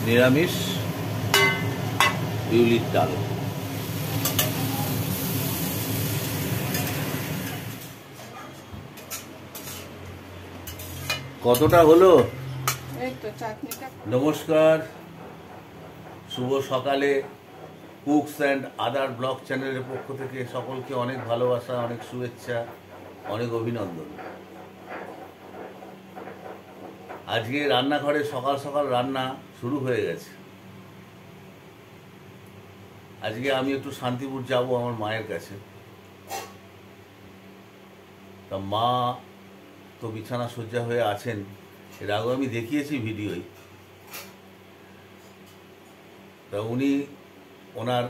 নিরামিষ বিউলির ডাল। কতটা হলো? নমস্কার, শুভ সকালে কুকস অ্যান্ড আদার ব্লগ চ্যানেলের পক্ষ থেকে সকলকে অনেক ভালোবাসা, অনেক শুভেচ্ছা, অনেক অভিনন্দন। আজকে রান্নাঘরে সকাল সকাল রান্না শুরু হয়ে গেছে। আজকে আমি একটু শান্তিপুর যাব আমার মায়ের কাছে। তা মা তো বিছানা শয্যা হয়ে আছেন, এর আগে আমি দেখিয়েছি ভিডিওয়। তা উনি ওনার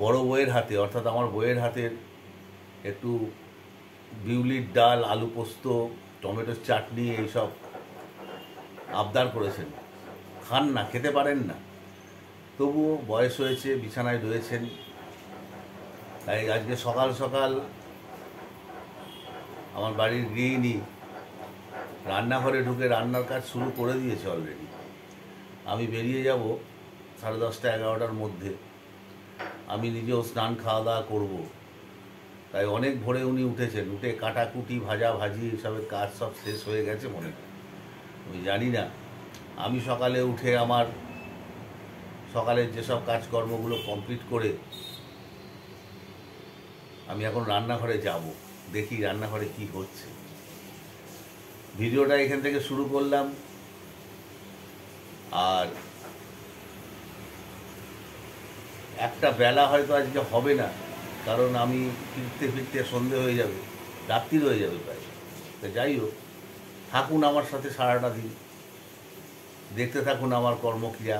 বড় বউয়ের হাতে, অর্থাৎ আমার বউয়ের হাতের একটু বিউলির ডাল, আলু পোস্ত, টমেটোর চাটনি এইসব আবদার করেছেন। খান না, খেতে পারেন না, তবুও বয়স হয়েছে, বিছানায় রয়েছেন। তাই আজকে সকাল সকাল আমার বাড়ির গৃহিণী রান্নাঘরে ঢুকে রান্নার কাজ শুরু করে দিয়েছে অলরেডি। আমি বেরিয়ে যাব 10:30 11টার মধ্যে। আমি নিজেও স্নান খাওয়া দাওয়া করবো। তাই অনেক ভোরে উনি উঠেছেন, উঠে কাটাকুটি, ভাজা ভাজি এসবের কাজ সব শেষ হয়ে গেছে মনে হয়, আমি জানি না। আমি সকালে উঠে আমার সকালের যেসব কাজকর্মগুলো কমপ্লিট করে আমি এখন রান্নাঘরে যাব, দেখি রান্নাঘরে কি হচ্ছে। ভিডিওটা এখান থেকে শুরু করলাম। আর একটা বেলা হয়তো আজকে হবে না, কারণ আমি ফিরতে ফিরতে সন্ধে হয়ে যাবে, রাত্রি হয়ে যাবে প্রায়। তো যাই হোক, থাকুন আমার সাথে সারাটা দিন, দেখতে থাকুন আমার কর্মক্রিয়া।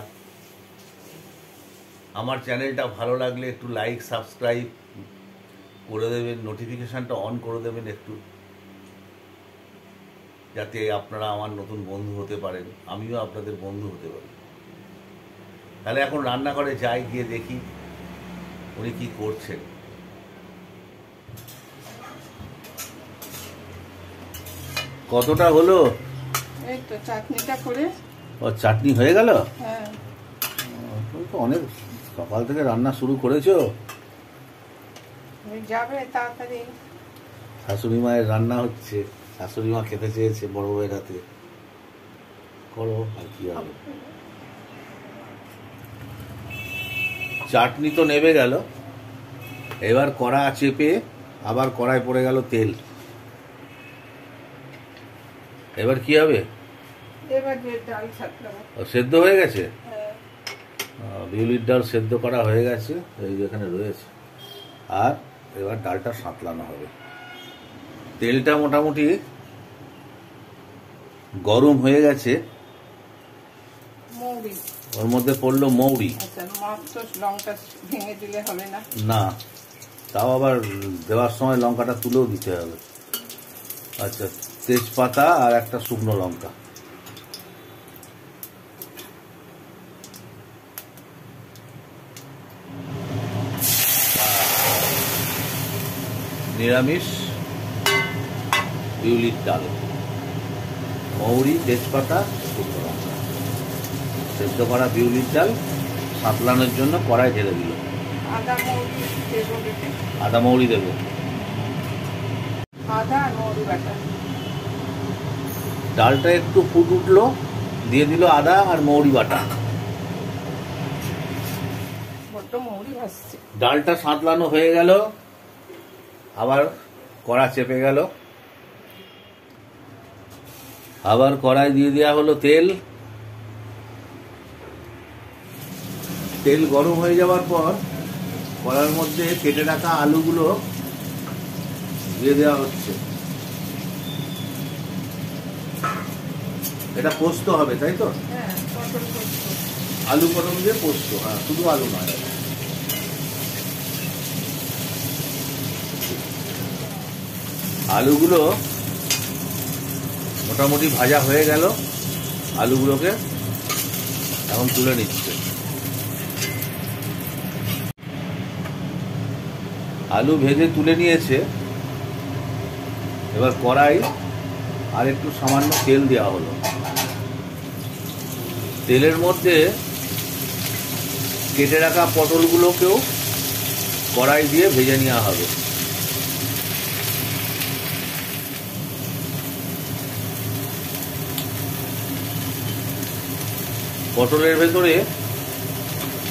আমার চ্যানেলটা ভালো লাগলে একটু লাইক, সাবস্ক্রাইব করে দেবেন, নোটিফিকেশানটা অন করে দেবেন একটু, যাতে আপনারা আমার নতুন বন্ধু হতে পারেন, আমিও আপনাদের বন্ধু হতে পারি। তাহলে এখন রান্নাঘরে যাই, গিয়ে দেখি উনি কি করছেন। কতটা হলো? এই তো চাটনিটা করে। ও, চাটনি হয়ে গেল? হ্যাঁ। তুমি তো অনেক সকাল থেকে রান্না শুরু করেছো। যাবে তাড়াতাড়ি। শাশুড়ি মায়ের রান্না হচ্ছে, শাশুড়ি মা খেতে চেয়েছে বড় বউয়ের হাতে, করো আর কি হবে। চাটনি তো নেবে গেল, এবার কড়া চেপে আবার কড়ায় পড়ে গেল তেল। এবার কি হবে? এবার ডাল ছাড়লাম। সেদ্ধ হয়ে গেছে? বিউলির ডাল সেদ্ধ করা হয়ে গেছে, এই যেখানে রয়েছে। আর এবার ডালটা সাঁতলানো হবে। তেলটা মোটামুটি গরম হয়ে গেছে। মৌরি, ওর মধ্যে পড়লো মৌরি। আচ্ছা, মাত্র লঙ্কা ভেঙে দিলে হবে না? না, তাও আবার দেওয়ার সময় লঙ্কাটা তুলেও দিতে হবে। আচ্ছা, তেজপাতা আর একটা শুকনো লঙ্কা। নিরামিষ বিউলির ডাল, মৌরি, তেজপাতা, শুকনো লঙ্কা, সেদ্ধ করা বিউলির ডাল সাঁতলানোর জন্য কড়াই ঢেলে দিল। আদা মৌরি দেবো। আদা আর মৌরি বাটা। ডালটা একটু ফুট উঠলো, দিয়ে দিল আদা আর মৌরি বাটা। মৌরি ভাসছে। ডালটা সাঁতলানো হয়ে গেল, আবার কড়া চেপে গেল, আবার কড়াই দিয়ে দেওয়া হলো তেল। তেল গরম হয়ে যাওয়ার পর কড়ার মধ্যে কেটে রাখা আলুগুলো দিয়ে দেওয়া হচ্ছে। এটা পোস্ত হবে, তাই তো? আলু পটল দিয়ে পোস্ত। হ্যাঁ, শুধু আলু নয়। আলুগুলো মোটামুটি ভাজা হয়ে গেল। আলুগুলোকে এখন তুলে নিচ্ছে। আলু ভেজে তুলে নিয়েছে। এবার কড়াই আর একটু সামান্য তেল দেওয়া হলো। তেলের মধ্যে কেটে রাখা পটলগুলোকেও কড়াই দিয়ে ভেজে নেওয়া হবে। পটলের ভেতরে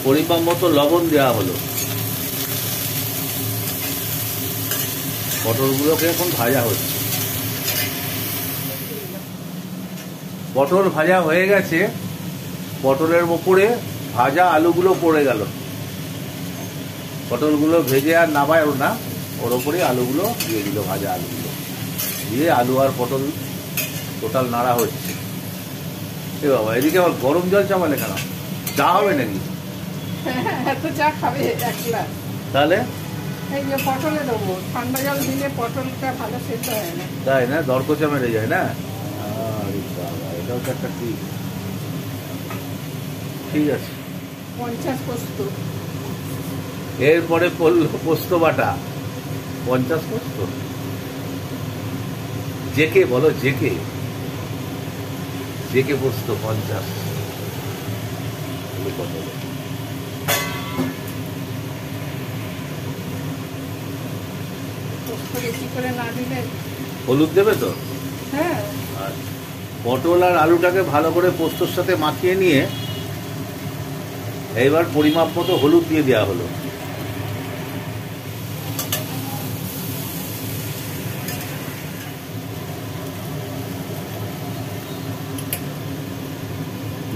পরিমাণ মতো লবণ দেওয়া হলো। পটলগুলোকে এখন ভাজা হচ্ছে। পটল ভাজা হয়ে গেছে, পটলের উপরে ভাজা আলুগুলো পড়ে গেল। পটলগুলো ভেজে আর নামায় না, ওর ওপরে আলুগুলো দিয়ে দিল, ভাজা আলুগুলো দিয়ে আলু আর পটল টোটাল নাড়া হচ্ছে। এ বাবা, এদিকে আবার গরম জল চাপালে কেন? চা হবে নাকি? এত চা খাবে একলা? তাহলে এই যে পটলে দেবো, ঠান্ডা জল দিলে পটলটা ভালো সেদ্ধ হয় না। তাই না? দরকচা মেরে যায় না? আরে বাবা, এটাও তো একটা ঠিক আছে। 50 পোস্ত। এরপরে পড়লো পোস্ত বাটা। 50 পোস্ত? জেকে বলো, জেকে জেকে পোস্ত 50। পোস্ত বেশি করে না দিলে। হলুদ দেবে তো? হ্যাঁ। আর পটল আর আলুটাকে ভালো করে পোস্তর সাথে মাখিয়ে নিয়ে এইবার পরিমাপ মতো হলুদ দিয়ে দেওয়া হলো।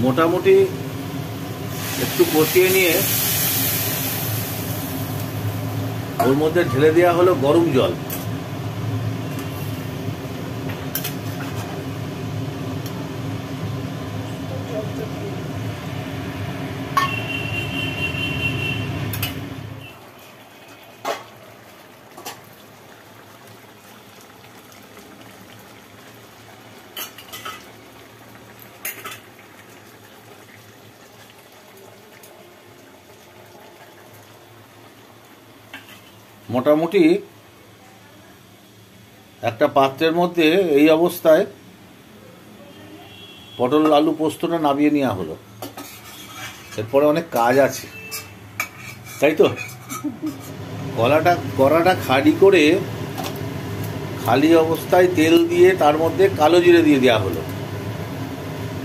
মোটামুটি একটু কষিয়ে নিয়ে ওর মধ্যে ঢেলে দেওয়া হলো গরম জল। মোটামুটি একটা পাত্রের মধ্যে এই অবস্থায় পটল আলু পোস্তটা নামিয়ে নেওয়া হলো। এরপরে অনেক কাজ আছে, তাই তো? কড়াটা খালি করে খালি অবস্থায় তেল দিয়ে তার মধ্যে কালো জিরে দিয়ে দেওয়া হলো।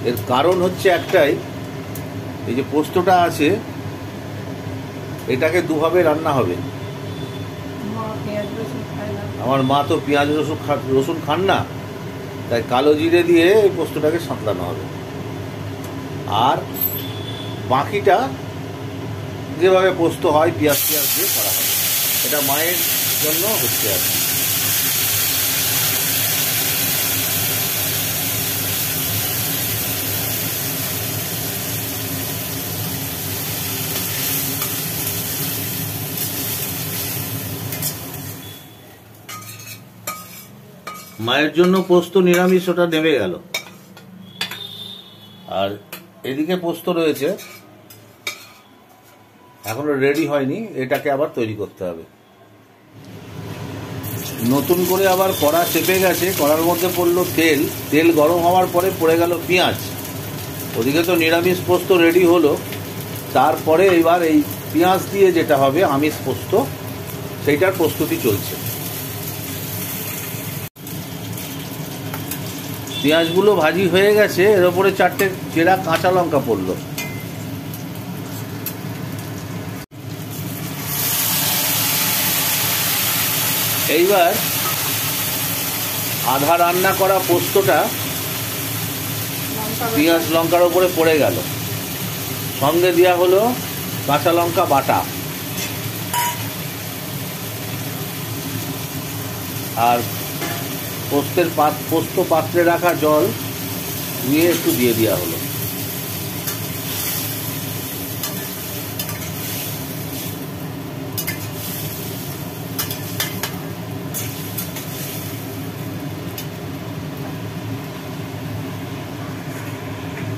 এর কারণ হচ্ছে একটাই, এই যে পোস্তটা আছে এটাকে দুভাবে রান্না হবে। আমার মা তো পেঁয়াজ রসুন খান না, তাই কালো জিরে দিয়ে এই পোস্তটাকে সাঁতলানো হবে। আর বাকিটা যেভাবে পোস্ত হয় পেঁয়াজ দিয়ে করা হবে। এটা মায়ের জন্য হচ্ছে আর কি। মায়ের জন্য পোস্ত নিরামিষ, ওটা নেমে গেল। আর এদিকে পোস্ত রয়েছে, এখনো রেডি হয়নি, এটাকে আবার তৈরি করতে হবে। নতুন করে আবার কড়া চেপে গেছে, কড়ার মধ্যে পড়লো তেল। তেল গরম হওয়ার পরে পড়ে গেল পেঁয়াজ। ওদিকে তো নিরামিষ পোস্ত রেডি হলো, তারপরে এবার এই পেঁয়াজ দিয়ে যেটা হবে আমিষ পোস্ত, সেইটার প্রস্তুতি চলছে। পেঁয়াজগুলো ভাজি হয়ে গেছে, এর ওপরে 4টে চেরা কাঁচা লঙ্কা পড়লো। এইবার আধা রান্না করা পোস্তটা পেঁয়াজ লঙ্কার ওপরে পড়ে গেল, সঙ্গে দেওয়া হলো কাঁচা লঙ্কা বাটা আর পোস্ত পাত্রে রাখা জল নিয়ে একটু দিয়ে দেওয়া হলো।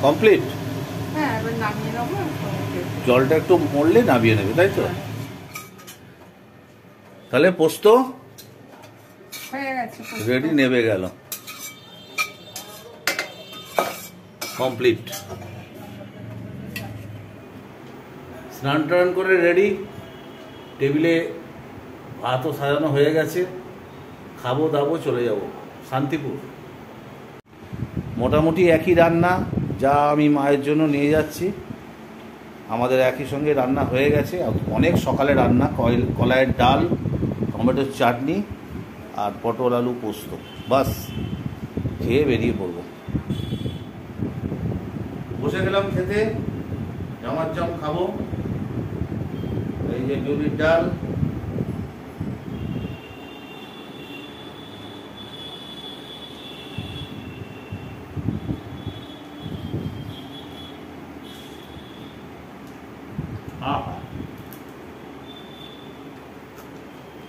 কমপ্লিট। হ্যাঁ, এবার নামিয়ে নেবো। জলটা একটু মরলে নামিয়ে নেবে, তাই তো? তাহলে পোস্ত হয়ে গেছে, রেডি, নেমে গেল, কমপ্লিট। স্নান টান করে রেডি, টেবিলে ভাতও সাজানো হয়ে গেছে, খাবো দাবো চলে যাব শান্তিপুর। মোটামুটি একই রান্না যা আমি মায়ের জন্য নিয়ে যাচ্ছি, আমাদের একই সঙ্গে রান্না হয়ে গেছে। অনেক সকালে রান্না, কলাইয়ের ডাল, টমেটোর চাটনি আর পটল আলু পোস্ত, বাস খেয়ে বেরিয়ে পড়বো। বসে গেলাম খেতে, জম খাবো। এই যে বিউলির ডাল,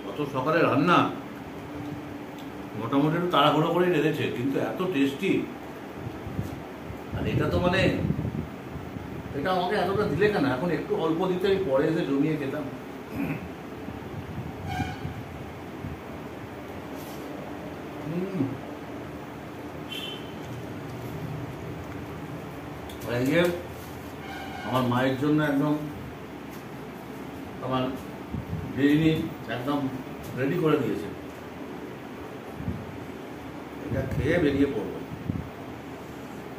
কত সকালে রান্না, মোটামুটি একটু তাড়াহুড়ো করেই রেঁধেছে, কিন্তু এত টেস্টি। আর এটা তো মানে, এটা আমাকে এতটা দিলে কেন, এখন একটু অল্প দিতে আমি পরে এসে জমিয়ে খেতাম। আমার মায়ের জন্য একদম আমার বিরিয়ানি একদম রেডি করে দিয়েছে, এটা খেয়ে বেরিয়ে পড়বো।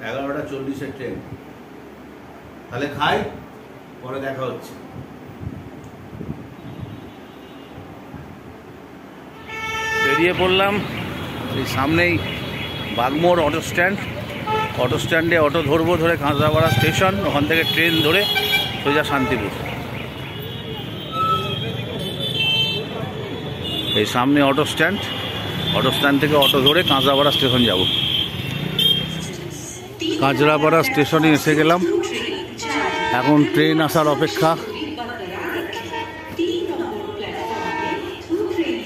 11:40 ট্রেন, তাহলে খাই, পরে দেখা হচ্ছে। বেরিয়ে পড়লাম, এই সামনেই বাগমোড় অটো স্ট্যান্ড। অটো স্ট্যান্ডে অটো ধরবো, ধরে কাঁচরাপাড়া স্টেশন, ওখান থেকে ট্রেন ধরে সোজা শান্তিপুর। এই সামনে অটো স্ট্যান্ড, অটো স্ট্যান্ড থেকে অটো ধরে কাঁচরাপাড়া স্টেশন যাব। কাঁচরাপাড়া স্টেশনে এসে গেলাম, এখন ট্রেন আসার অপেক্ষা।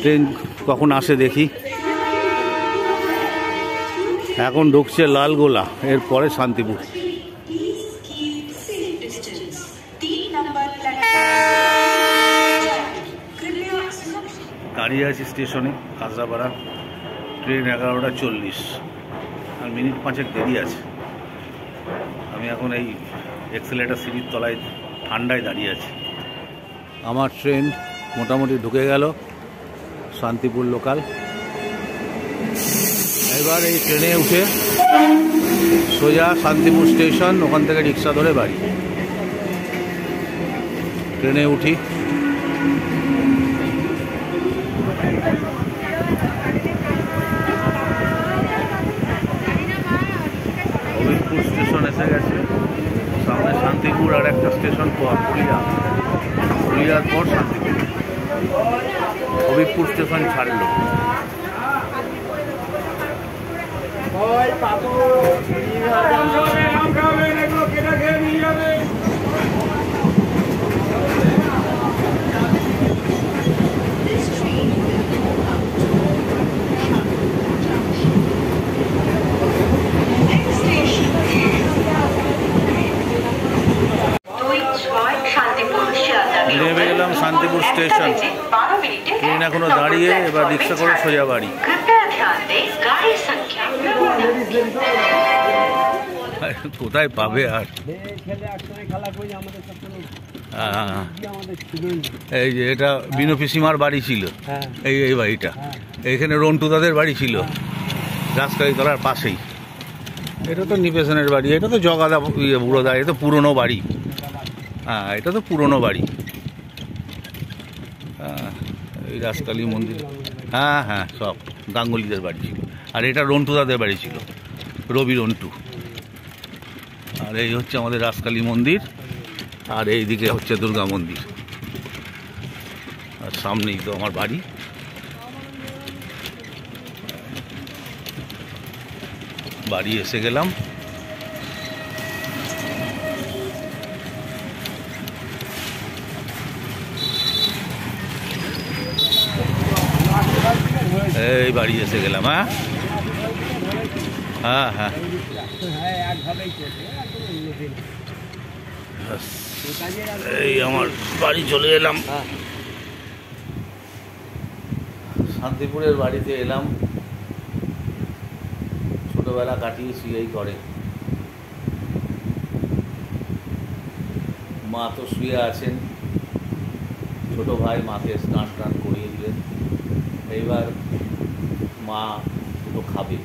ট্রেন কখন আসে দেখি। এখন ঢুকছে লালগোলা, এরপরে শান্তিপুর। দাঁড়িয়ে আছি স্টেশনে কাঁচরাপাড়া, ট্রেন 11:40, আর মিনিট 5 দেরি আছে। আমি এখন এই এক্সেলেটার সিঁড়ির তলায় ঠান্ডায় দাঁড়িয়ে আছি। আমার ট্রেন মোটামুটি ঢুকে গেল শান্তিপুর লোকাল। এবার এই ট্রেনে উঠে সোজা শান্তিপুর স্টেশন, ওখান থেকে রিক্সা ধরে বাড়ি। ট্রেনে উঠি, হবিবপুর স্টেশন এসে গেছে, সামনে শান্তিপুর আর একটা স্টেশন পর পুরুলিয়ার পর শান্তিপুর। হবিবপুর স্টেশন ছাড়লো। নেমে গেলাম শান্তিপুর স্টেশন, ট্রেন এখনো দাঁড়িয়ে, এবার রিক্সা করে সোজা বাড়ি। কোথায় পাবে আর, এই যে এটা বিনু পিসিমার বাড়ি ছিল, এই বাড়িটা, এইখানে রন্টু দাদের বাড়ি ছিল রাজকালী তলার পাশেই। এটা তো নিপেশনের বাড়ি, এটা তো জগাদা বুড়োদা, এটা তো পুরনো বাড়ি। হ্যাঁ, এটা তো পুরনো বাড়ি। এই রাজকালী মন্দির, হ্যাঁ হ্যাঁ, সব গাঙ্গুলিদের বাড়ি ছিল। আর এটা রন্টু দাদের বাড়ি ছিল, রবি রন্টু। আর এই হচ্ছে আমাদের রাজকালী মন্দির, আর এইদিকে হচ্ছে দুর্গা মন্দির, আর সামনেই তো আমার বাড়ি। বাড়ি এসে গেলাম। এই বাড়ি এসে গেলাম। হ্যাঁ হ্যাঁ এই আমার বাড়ি চলে এলাম, শান্তিপুরের বাড়িতে এলাম। ছোটবেলা কাটিয়েছি এই করে। মা তো শুয়ে আছেন, ছোট ভাই মাকে স্নান টান করিয়ে দিলেন। এইবার মা দুটো খাবে,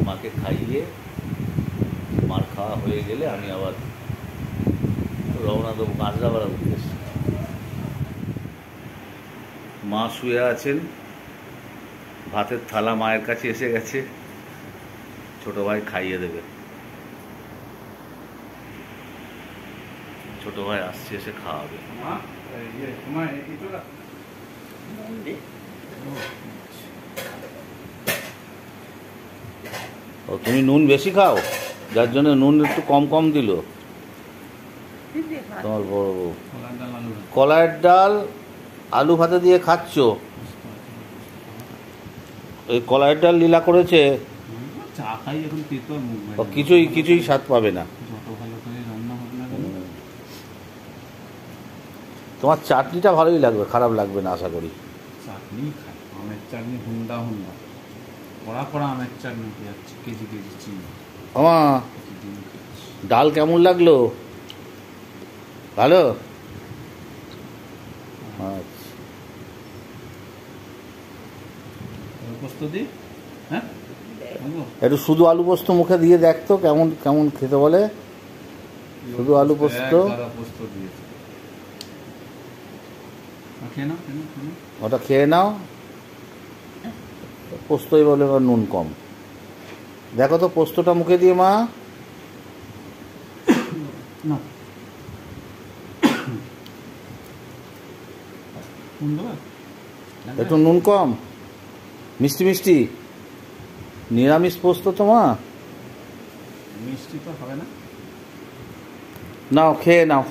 মাকে খাইয়ে মার খাওয়া হয়ে গেলে আমি আবার রওনা দেবো কাঁচরাপাড়ার উদ্দেশ্যে। মা শুয়ে আছেন, ভাতের থালা মায়ের কাছে এসে গেছে, ছোট ভাই খাইয়ে দেবে। ছোট ভাই আসছে, এসে খাওয়াবে। ও তুমি নুন বেশি খাও, যার জন্য নুন একটু কম কম দিল তোমার বড় বউ। কলাইয়ের ডাল আলু ভাতে দিয়ে খাচ্ছ? এই কলাইয়ের ডাল লীলা করেছে, চা খাই এখন তেতো আর মুখ ও কিছুই কিছুই স্বাদ পাবে না। যত ভালো করে রান্না হোক না কেন তোমার চাটনিটা ভালোই লাগবে, খারাপ লাগবে না আশা করি। চাটনি খাই, আমের চাটনি হুন্ডা হুন্ডা, কড়া কড়া আমের চাটনি যাচ্ছে, কেজি কেজি চিনি আমা প্রতিদিন খাচ্ছি। ডাল কেমন লাগলো? ভালো? আচ্ছা, প্রস্তুতি হ্যাঁ একটু শুধু আলু পোস্ত মুখে দিয়ে দেখতো কেমন কেমন খেতে বলে। শুধু আলু পোস্ত, পোস্ত দিয়েছে, খেয়ে নাও খেয়ে নাও খেয়ে নাও। ওটা খেয়ে নাও। পোস্তই বলে এবার নুন কম। দেখো তো পোস্তটা মুখে দিয়ে মা। না নুন দেবে? একটু নুন কম, মিষ্টি মিষ্টি। নিরামিষ পোস্ত তো মা। মিষ্টি তো হবে না। নাও খেয়ে নাও।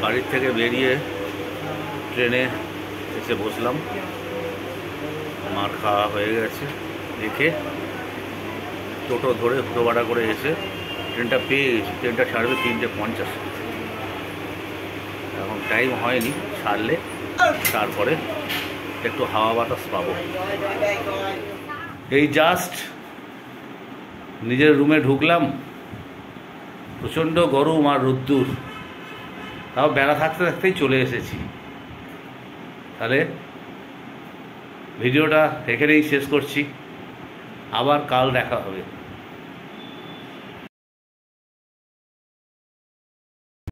বাড়ির থেকে বেরিয়ে ট্রেনে এসে বসলাম, মার খাওয়া হয়ে গেছে দেখে টোটো ধরে হুটো ভাড়া করে এসে ট্রেনটা পেয়ে গেছি। ট্রেনটা ছাড়বে 3:50। এখন টাইম হয়নি, ছাড়লে তারপরে একটু হাওয়া বাতাস পাবো। এই জাস্ট নিজের রুমে ঢুকলাম, প্রচণ্ড গরম আর রোদ্দুর, তাও বেলা থাকতে থাকতেই চলে এসেছি। তাহলে ভিডিওটা এখানেই শেষ করছি, আবার কাল দেখা হবে।